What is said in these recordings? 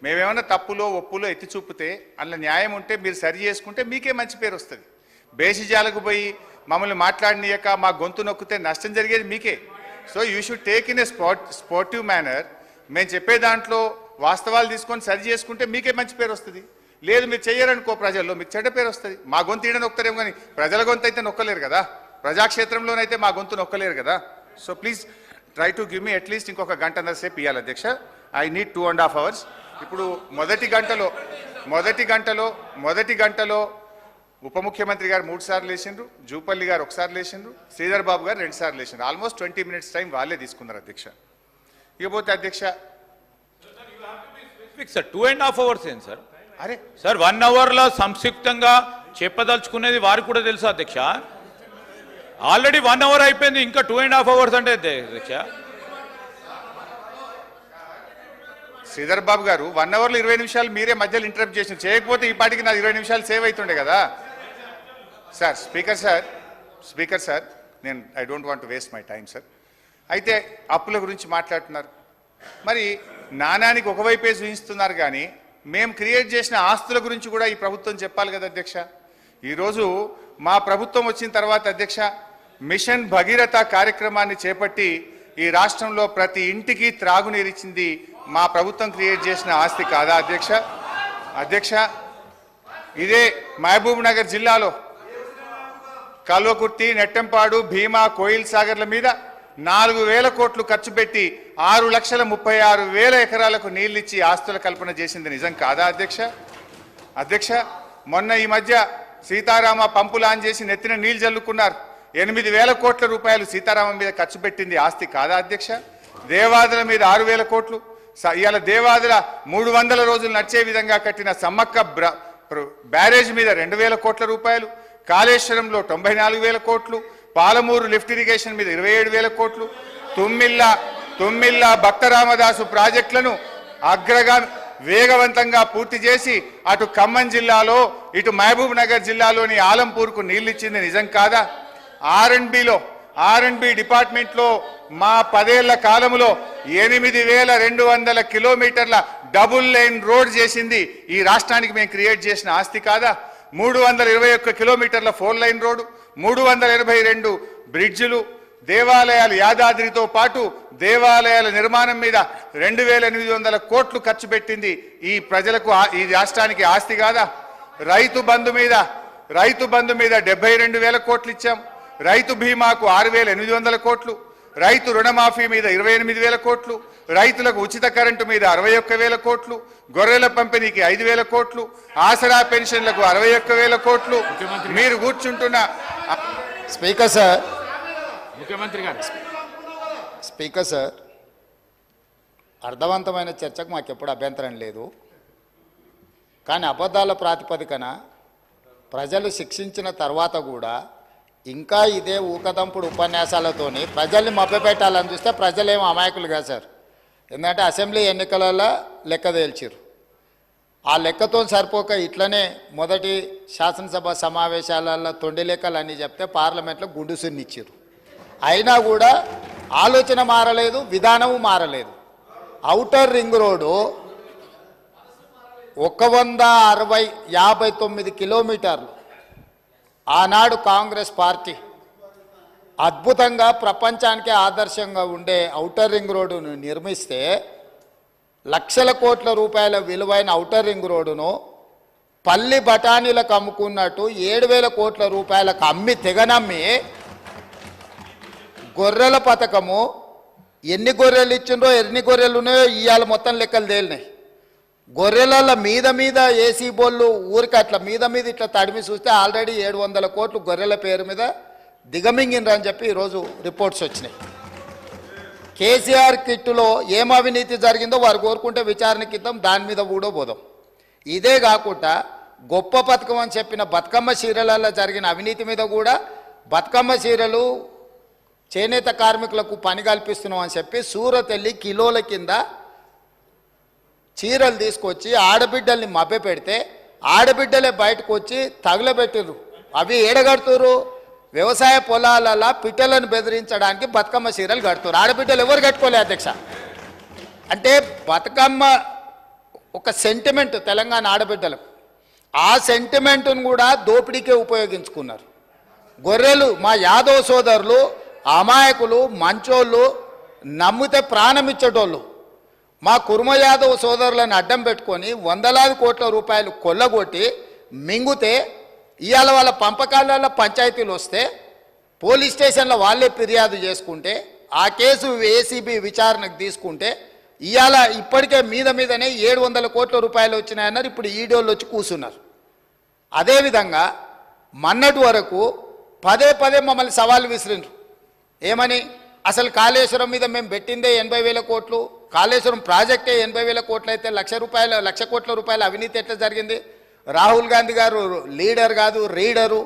మేమేమన్నా తప్పులో ఒప్పులో ఎత్తి చూపితే అందులో న్యాయం ఉంటే మీరు సరి చేసుకుంటే మీకే మంచి పేరు వస్తుంది. బేసిజాలకు పోయి మమ్మల్ని మాట్లాడనీయక మా గొంతు నొక్కితే నష్టం జరిగేది మీకే. So you should take in a sportive manner. మేము చెప్పే దాంట్లో వాస్తవాలు తీసుకొని సరి చేసుకుంటే మీకే మంచి పేరు వస్తుంది. లేదు మీరు చెయ్యరనుకో ప్రజల్లో మీకు చెడ్డ పేరు వస్తుంది. మా గొంతు ఈడ నొక్కుతారేమో కానీ ప్రజల గొంతు అయితే నొక్కలేరు కదా, ప్రజాక్షేత్రంలోనైతే మా గొంతు నొక్కలేరు కదా. So please try to give me at least ఇంకొక గంటన్నర సేపు ఇవ్వాలి అధ్యక్ష. I need 2.5 hours. ఇప్పుడు మొదటి గంటలో ఉప ముఖ్యమంత్రి గారు 3 సార్లు లేచిండ్రు, జూపల్లి గారు 1 సారి లేచిండ్రు, శ్రీధర్ బాబు గారు 2 సార్లు లేచిండ్రు. ఆల్మోస్ట్ 20 minutes టైం వాళ్ళే తీసుకున్నారు అధ్యక్ష. ఇకపోతే అధ్యక్ష 2.5 hours ఏం సార్? అరే సార్ 1 hourలో సంక్షిప్తంగా చెప్పదలుచుకునేది వారికి కూడా తెలుసు అధ్యక్ష. ఆల్రెడీ 1 hour అయిపోయింది, ఇంకా 2.5 hours అంటే అధ్యక్ష. శ్రీధర్ బాబు గారు 1 hourలో 20 నిమిషాలు మీరే మధ్యలో ఇంటరప్ట్ చేసి చేయకపోతే ఈ పాటికి నాకు 20 నిమిషాలు సేవ్ అవుతుండే కదా సార్. స్పీకర్ సార్ నేను I don't want to waste my time sir. అయితే అప్పుల గురించి మాట్లాడుతున్నారు, మరి నాణానికి ఒకవైపే చూపిస్తున్నారు కానీ మేము క్రియేట్ చేసిన ఆస్తుల గురించి కూడా ఈ ప్రభుత్వం చెప్పాలి కదా అధ్యక్ష. ఈరోజు మా ప్రభుత్వం వచ్చిన తర్వాత అధ్యక్ష మిషన్ భగీరథ కార్యక్రమాన్ని చేపట్టి ఈ రాష్ట్రంలో ప్రతి ఇంటికి త్రాగునీరిచ్చింది మా ప్రభుత్వం క్రియేట్ చేసిన ఆస్తి కాదా అధ్యక్ష? ఇదే మహబూబ్ నగర్ జిల్లాలో కల్వకుర్తి, నెట్టంపాడు, భీమా, కోయిల్ సాగర్ల మీద 4,000 కోట్లు ఖర్చు పెట్టి 6,36,000 ఎకరాలకు నీళ్ళిచ్చి ఆస్తుల కల్పన చేసింది నిజం కాదా అధ్యక్ష? మొన్న ఈ మధ్య సీతారామ పంపులు ఆన్ చేసి నెత్తిన నీళ్లు జల్లుకున్నారు. 8,000 కోట్ల రూపాయలు సీతారామం మీద ఖర్చు పెట్టింది ఆస్తి కాదా అధ్యక్ష? దేవాదుల మీద 6,000 కోట్లు, ఇవాళ దేవాదుల 300 రోజులు నడిచే విధంగా కట్టిన సమ్మక్క బ్యారేజ్ మీద 2,000 కోట్ల రూపాయలు, కాళేశ్వరంలో 94,000 కోట్లు, పాలమూరు లిఫ్ట్ ఇరిగేషన్ మీద 27,000 కోట్లు, తుమ్మిల్ల భక్తరామదాసు ప్రాజెక్టులను వేగవంతంగా పూర్తి చేసి అటు ఖమ్మం జిల్లాలో ఇటు మహబూబ్ నగర్ జిల్లాలోని ఆలంపూర్కు నీళ్ళిచ్చింది నిజం కాదా? ఆర్ఎండ్బి డిపార్ట్మెంట్లో మా 10 ఏళ్ల కాలంలో 8,200 కిలోమీటర్ల డబుల్ లైన్ రోడ్ చేసింది ఈ రాష్ట్రానికి మేము క్రియేట్ చేసిన ఆస్తి కాదా? 321 కిలోమీటర్ల 4 లైన్ రోడ్డు, 382 బ్రిడ్జిలు, దేవాలయాలు, యాదాద్రితో పాటు దేవాలయాల నిర్మాణం మీద 2,800 కోట్లు ఖర్చు పెట్టింది ఈ ప్రజలకు ఈ రాష్ట్రానికి ఆస్తి కాదా? రైతు బంధు మీద 72,000 కోట్లు ఇచ్చాం, రైతు బీమాకు 6,800 కోట్లు, రైతు రుణమాఫీ మీద 28,000 కోట్లు, రైతులకు ఉచిత కరెంటు మీద 61,000 కోట్లు, గొర్రెల పంపిణీకి 5,000 కోట్లు, ఆసరా పెన్షన్లకు 61,000 కోట్లు. మీరు కూర్చుంటున్న స్పీకర్ సార్, ముఖ్యమంత్రి గారు, స్పీకర్ సార్, అర్థవంతమైన చర్చకు మాకు ఎప్పుడు అభ్యంతరం లేదు. కానీ అబద్ధాల ప్రాతిపదికన ప్రజలు శిక్షించిన తర్వాత కూడా ఇంకా ఇదే ఊకదంపుడు ఉపన్యాసాలతోని ప్రజల్ని మభ్యపెట్టాలని చూస్తే ప్రజలేమో అమాయకులుగా సార్. ఎందుకంటే అసెంబ్లీ ఎన్నికలలో లెక్క తేల్చిరు, ఆ లెక్కతో సరిపోక ఇట్లనే మొదటి శాసనసభ సమావేశాలలో తొండి లెక్కలు అన్నీ చెప్తే పార్లమెంట్లో గుండుసున్నిచ్చారు. అయినా కూడా ఆలోచన మారలేదు, విధానము మారలేదు. ఔటర్ రింగ్ రోడ్డు 159 కిలోమీటర్లు ఆనాడు కాంగ్రెస్ పార్టీ అద్భుతంగా ప్రపంచానికే ఆదర్శంగా ఉండే ఔటర్ రింగ్ రోడ్డును నిర్మిస్తే లక్షల కోట్ల రూపాయల విలువైన ఔటర్ రింగ్ రోడ్డును పల్లి బఠానీలకు అమ్ముకున్నట్టు 7,000 కోట్ల రూపాయలకు అమ్మి తెగనమ్మి గొర్రెల పథకము ఎన్ని గొర్రెలు ఇచ్చిండ్రో ఎన్ని గొర్రెలు ఉన్నాయో ఇవాళ మొత్తం లెక్కలు తేలినాయి. గొర్రెల మీద ఏసీ బోళ్ళు ఊరికి అట్లా మీద ఇట్లా తడిమి చూస్తే ఆల్రెడీ 700 కోట్లు గొర్రెల పేరు మీద దిగమింగినరని చెప్పి ఈరోజు రిపోర్ట్స్ వచ్చినాయి. కేసీఆర్ కిట్టులో ఏం అవినీతి జరిగిందో వారు కోరుకుంటే విచారణకి ఇద్దాం, దాని మీద కూడా పోదాం. ఇదే కాకుండా గొప్ప పథకం అని చెప్పిన బతుకమ్మ చీరలలో జరిగిన అవినీతి మీద కూడా బతుకమ్మ చీరలు చేనేత కార్మికులకు పని కల్పిస్తున్నాం అని చెప్పి సూరత్ వెళ్ళి కిలోల కింద చీరలు తీసుకొచ్చి ఆడబిడ్డల్ని మభ్య పెడితే ఆడబిడ్డలే బయటకు వచ్చి తగులబెట్టిర్రు. అవి ఏడగడుతురు? వ్యవసాయ పొలాలలో పిట్టలను బెదిరించడానికి బతుకమ్మ చీరలు కడుతున్నారు. ఆడబిడ్డలు ఎవరు కట్టుకోలే అధ్యక్ష. అంటే బతుకమ్మ ఒక సెంటిమెంట్ తెలంగాణ ఆడబిడ్డలకు. ఆ సెంటిమెంట్ను కూడా దోపిడీకే ఉపయోగించుకున్నారు. గొర్రెలు మా యాదవ్ సోదరులు అమాయకులు, మంచోళ్ళు, నమ్మితే ప్రాణం ఇచ్చేటోళ్ళు. మా కుర్మ యాదవ్ సోదరులను అడ్డం పెట్టుకొని వందలాది కోట్ల రూపాయలు కొల్లగొట్టి మింగుతే ఇవాళ వాళ్ళ పంపకాలలో పంచాయతీలు వస్తే పోలీస్ స్టేషన్లో వాళ్ళే ఫిర్యాదు చేసుకుంటే ఆ కేసు ఏసీబీ విచారణకు తీసుకుంటే ఇవాళ ఇప్పటికే మీదనే 700 కోట్ల రూపాయలు వచ్చినాయన్నారు. ఇప్పుడు ఈడోళ్ళు వచ్చి కూర్చున్నారు. అదేవిధంగా మొన్నటి వరకు పదే పదే సవాలు విసిరిండ్రు. ఏమని? అసలు కాళేశ్వరం మీద మేము పెట్టిందే 80,000 కోట్లు, కాళేశ్వరం ప్రాజెక్టే 80,000 కోట్లు అయితే 1,00,000 కోట్ల రూపాయల అవినీతి ఎట్లా జరిగింది? రాహుల్ గాంధీ గారు లీడర్ కాదు రీడరు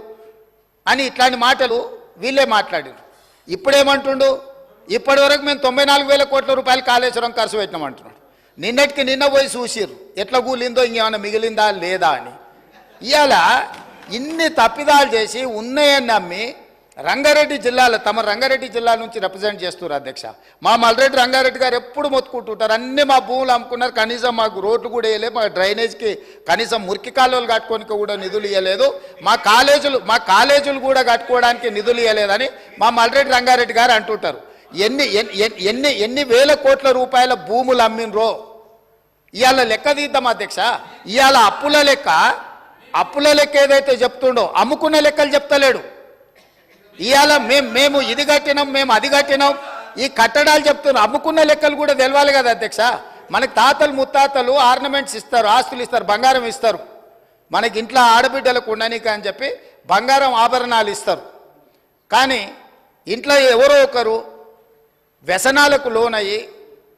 అని ఇట్లాంటి మాటలు వీళ్ళే మాట్లాడారు. ఇప్పుడేమంటుండు? ఇప్పటి వరకు మేము 94,000 కోట్ల రూపాయలు కాళేశ్వరం ఖర్చు పెట్టినామంటున్నాడు. నిన్నటికి నిన్న పోయి చూసిర్రు ఎట్లా కూలిందో, ఇంకేమైనా మిగిలిందా లేదా అని. ఇవాళ ఇన్ని తప్పిదాలు చేసి ఉన్నాయని నమ్మి రంగారెడ్డి జిల్లాలో తమ రంగారెడ్డి జిల్లా నుంచి రిప్రజెంట్ చేస్తున్నారు అధ్యక్ష. మా మల్రెడ్డి రంగారెడ్డి గారు ఎప్పుడు మొత్తుకుంటుంటారు, అన్నీ మా భూములు అమ్ముకున్నారు, కనీసం మాకు రోడ్లు కూడా వేయలేదు, మా డ్రైనేజ్కి కనీసం మురికి కాలువలు కట్టుకోనికి కూడా నిధులు ఇవ్వలేదు, మా కాలేజీలు కూడా కట్టుకోవడానికి నిధులు ఇవ్వలేదని మా మల్రెడ్డి రంగారెడ్డి గారు అంటుంటారు. ఎన్ని వేల కోట్ల రూపాయల భూములు అమ్మినరో ఇవాళ లెక్క తీద్దాం అధ్యక్ష. ఇవాళ అప్పుల లెక్క ఏదైతే చెప్తుండో అమ్ముకున్న లెక్కలు చెప్తలేడు. ఇవాళ మేము ఇది కట్టినాం, మేము అది కట్టినాం, ఈ కట్టడాలు చెప్తున్నాం. అమ్ముకున్న లెక్కలు కూడా తెలవాలి కదా అధ్యక్ష. మనకి తాతలు ముత్తాతలు ఆర్నమెంట్స్ ఇస్తారు, ఆస్తులు ఇస్తారు, బంగారం ఇస్తారు. మనకి ఇంట్లో ఆడబిడ్డలకు ఉండనీక అని చెప్పి బంగారం ఆభరణాలు ఇస్తారు. కానీ ఇంట్లో ఎవరో ఒకరు వ్యసనాలకు లోనయ్యి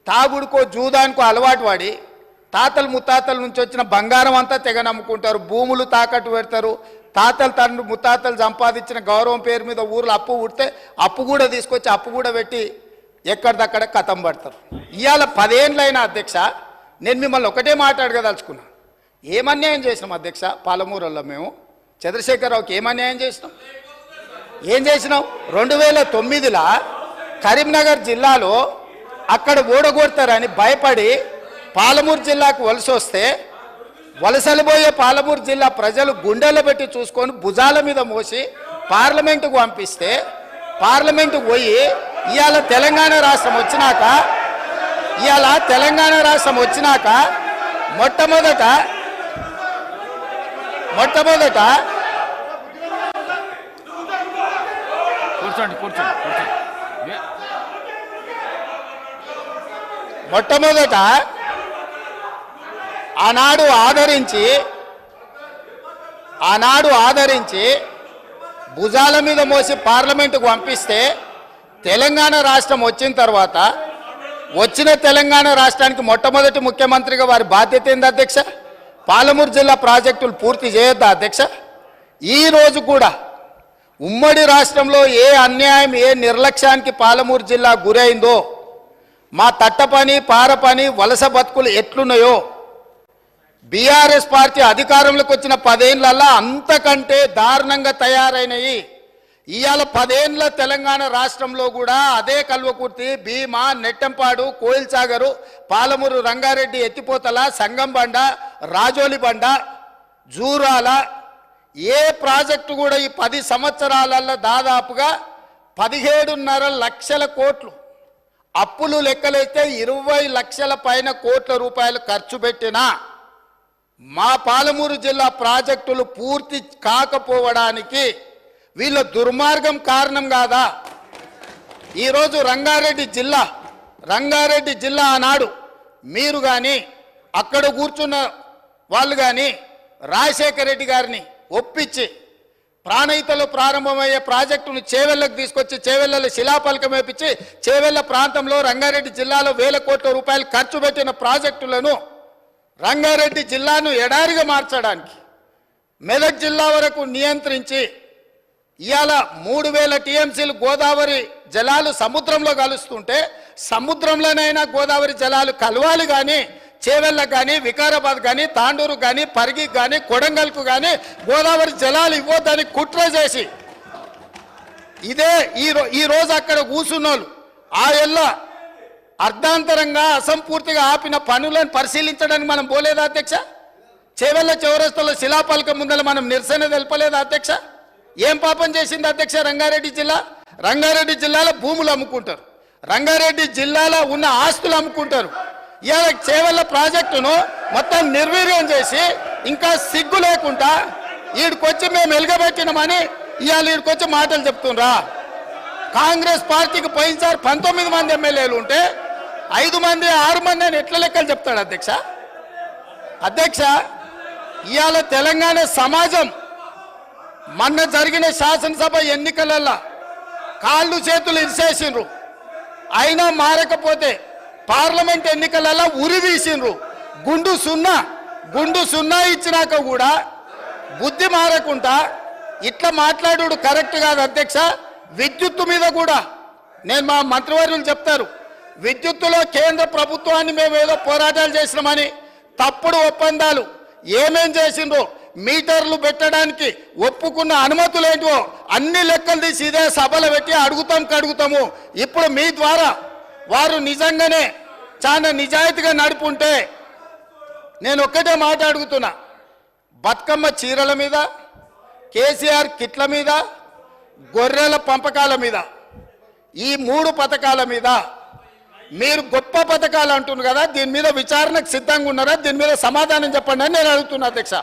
తాగుడుకో జూదానికో అలవాటు పడి తాతలు ముత్తాతల నుంచి వచ్చిన బంగారం అంతా తెగ నమ్ముకుంటారు, భూములు తాకట్టు పెడతారు. తాతలు ముత్తాతలు సంపాదించిన గౌరవం పేరు మీద ఊర్లో అప్పు పుడితే అప్పు కూడా తీసుకొచ్చి అప్పు కూడా పెట్టి ఎక్కడిదక్కడ కథం పడతారు. ఇవాళ 10 ఏళ్ళైనా అధ్యక్ష నేను మిమ్మల్ని ఒకటే మాట్లాడగదలుచుకున్నా. ఏమన్యాయం చేసినాం అధ్యక్ష? పాలమూరులో మేము చంద్రశేఖరరావుకి ఏమన్యాయం చేసినాం? ఏం చేసినాం? 2009లో కరీంనగర్ జిల్లాలో అక్కడ ఓడగొడతారని భయపడి పాలమూరు జిల్లాకు వలస వస్తే వలసలిపోయే పాలమూరు జిల్లా ప్రజలు గుండెలు పెట్టి చూసుకొని భుజాల మీద మోసి పార్లమెంటుకు పంపిస్తే పార్లమెంటుకు పోయి ఇవాళ తెలంగాణ రాష్ట్రం వచ్చినాక మొట్టమొదట ఆనాడు ఆదరించి భుజాల మీద మోసి పార్లమెంటుకు పంపిస్తే తెలంగాణ రాష్ట్రం వచ్చిన తర్వాత వచ్చిన తెలంగాణ రాష్ట్రానికి మొట్టమొదటి ముఖ్యమంత్రిగా వారి బాధ్యత ఏంది అధ్యక్ష? పాలమూరు జిల్లా ప్రాజెక్టులు పూర్తి చేయొద్దా అధ్యక్ష? ఈ రోజు కూడా ఉమ్మడి రాష్ట్రంలో ఏ అన్యాయం ఏ నిర్లక్ష్యానికి పాలమూరు జిల్లా గురైందో, మా తట్టపని పారపని వలస బతుకులు ఎట్లున్నాయో బీఆర్ఎస్ పార్టీ అధికారంలోకి వచ్చిన 10 ఏళ్లలో అంతకంటే దారుణంగా తయారైనవి. ఇవాళ 10 ఏళ్ల తెలంగాణ రాష్ట్రంలో కూడా అదే కల్వకుర్తి, భీమా, నెట్టంపాడు, కోయిల్సాగరు, పాలమూరు, రంగారెడ్డి, ఎత్తిపోతల, సంగంబండ, రాజోలి బండ, జూరాల ఏ ప్రాజెక్టు కూడా ఈ 10 సంవత్సరాలలో దాదాపుగా 17.5 లక్షల కోట్లు అప్పులు లెక్కలైతే 20 లక్షల పైన కోట్ల రూపాయలు ఖర్చు పెట్టినా మా పాలమూరు జిల్లా ప్రాజెక్టులు పూర్తి కాకపోవడానికి వీళ్ళ దుర్మార్గం కారణం కాదా? ఈరోజు రంగారెడ్డి జిల్లా ఆనాడు మీరు కానీ అక్కడ కూర్చున్న వాళ్ళు కానీ రాజశేఖర రెడ్డి గారిని ఒప్పించి ప్రాణహితలో ప్రారంభమయ్యే ప్రాజెక్టును చేవెళ్లకు తీసుకొచ్చి చేవెళ్లలో శిలాఫలకం వేపించి చేవెళ్ల ప్రాంతంలో రంగారెడ్డి జిల్లాలో 1000 కోట్ల రూపాయలు ఖర్చు పెట్టిన ప్రాజెక్టులను రంగారెడ్డి జిల్లాను ఎడారిగా మార్చడానికి మెదక్ జిల్లా వరకు నియంత్రించి ఇవాళ 3000 టీఎంసీలు గోదావరి జలాలు సముద్రంలో కలుస్తుంటే సముద్రంలోనైనా గోదావరి జలాలు కలవాలి కానీ చేవెళ్ళకు కానీ వికారాబాద్ కానీ తాండూరు కానీ పరిగికి కానీ కొడంగల్కు కానీ గోదావరి జలాలు ఇవ్వద్దని కుట్ర చేసి ఈ రోజు అక్కడ కూర్చున్నోళ్ళు ఆ ఎల్ల అర్ధాంతరంగా అసంపూర్తిగా ఆపిన పనులను పరిశీలించడానికి మనం పోలేదా అధ్యక్ష? చేవెళ్ల చౌరస్తాలో శిలాపలకం ముందర మనం నిరసన తెలపలేదా అధ్యక్ష? ఏం పాపం చేసింది అధ్యక్ష రంగారెడ్డి జిల్లా? రంగారెడ్డి జిల్లాలో భూములు అమ్ముకుంటారు, రంగారెడ్డి జిల్లాలో ఉన్న ఆస్తులు అమ్ముకుంటారు. ఇవాళ చేవెళ్ల ప్రాజెక్టును మొత్తం నిర్వీర్యం చేసి ఇంకా సిగ్గు లేకుండా ఈడికొచ్చి మేము ఎలుగబెట్టినామని ఇవాళ ఈడికొచ్చి మాటలు చెప్తుండ్రా? కాంగ్రెస్ పార్టీకి పోయినసారి 19 మంది ఎమ్మెల్యేలు ఉంటే 5 మంది 6 మంది అని ఎట్లా లెక్కలు చెప్తాడు అధ్యక్ష? అధ్యక్ష, ఇవాళ తెలంగాణ సమాజం మొన్న జరిగిన శాసనసభ ఎన్నికలలో కాళ్ళు చేతులు ఇరిసేసిండ్రు, అయినా మారకపోతే పార్లమెంట్ ఎన్నికలలో ఉరి తీసిండ్రు. గుండు సున్నా ఇచ్చినాక కూడా బుద్ధి మారకుండా ఇట్లా మాట్లాడు కరెక్ట్ కాదు అధ్యక్ష. విద్యుత్తు మీద కూడా నేను మా మంత్రివర్యులు చెప్తారు, విద్యుత్తులో కేంద్ర ప్రభుత్వాన్ని మేము ఏదో పోరాటాలు చేసినామని తప్పుడు ఒప్పందాలు ఏమేం చేసిండ్రో, మీటర్లు పెట్టడానికి ఒప్పుకున్న అనుమతులు ఏంటో అన్ని లెక్కలు తీసి ఇదే సభలు పెట్టి అడుగుతాము. ఇప్పుడు మీ ద్వారా వారు నిజంగానే చాలా నిజాయితీగా నడుపుంటే నేను ఒక్కటే మాట అడుగుతున్నా, బతుకమ్మ చీరల మీద, కేసీఆర్ కిట్ల మీద, గొర్రెల పంపకాల మీద, ఈ 3 పథకాల మీద మీరు గొప్ప పథకాలు అంటున్నారు కదా, దీని మీద విచారణకు సిద్ధంగా ఉన్నారా? దీని మీద సమాధానం చెప్పండి అని నేను అడుగుతున్నా అధ్యక్ష.